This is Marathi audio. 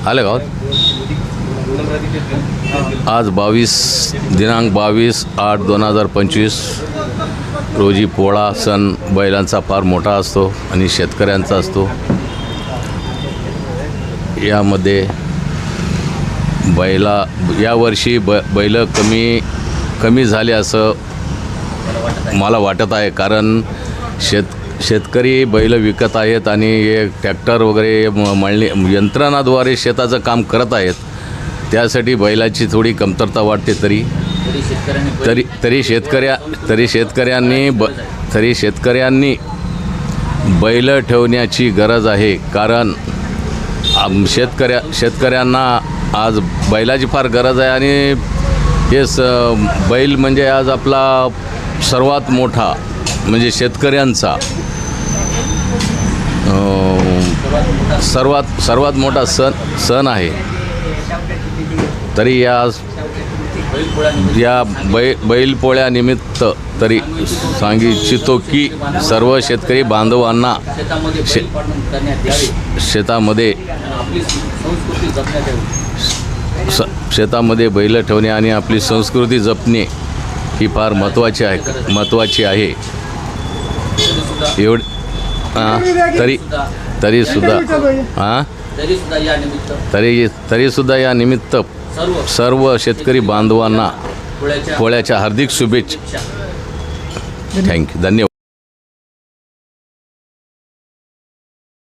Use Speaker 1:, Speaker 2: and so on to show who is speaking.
Speaker 1: आलं गावात आज दिनांक 22/8/2025 रोजी पोळा सण बैलांचा फार मोठा असतो आणि शेतकऱ्यांचा असतो. यामध्ये यावर्षी बैल कमी झाले असं मला वाटत आहे, कारण शेतकरी बैल विकत आहेत आणि हे ट्रॅक्टर वगैरे मळणी यंत्रणाद्वारे शेताचं काम करत आहेत. त्यासाठी बैलाची थोडी कमतरता वाटते. तरी शेतकऱ्यांनी बैल ठेवण्याची गरज आहे, कारण शेतकऱ्यांना आज बैलाची फार गरज आहे. आणि हे बैल म्हणजे आज आपला सर्वात मोठा म्हणजे शेतकऱ्यांचा सर्वात मोठा सण आहे. तरी या बैलपोळ्यानिमित्त तरी सांगू इच्छितो की सर्व शेतकरी बांधवांना शेतामध्ये बैल ठेवणे आणि आपली संस्कृती जपणे ही फार महत्त्वाची आहे. तरी सुद्धा या निमित्त सर्व शेतकरी बांधवांना पोळ्याच्या हार्दिक शुभेच्छा. थँक्यू. धन्यवाद.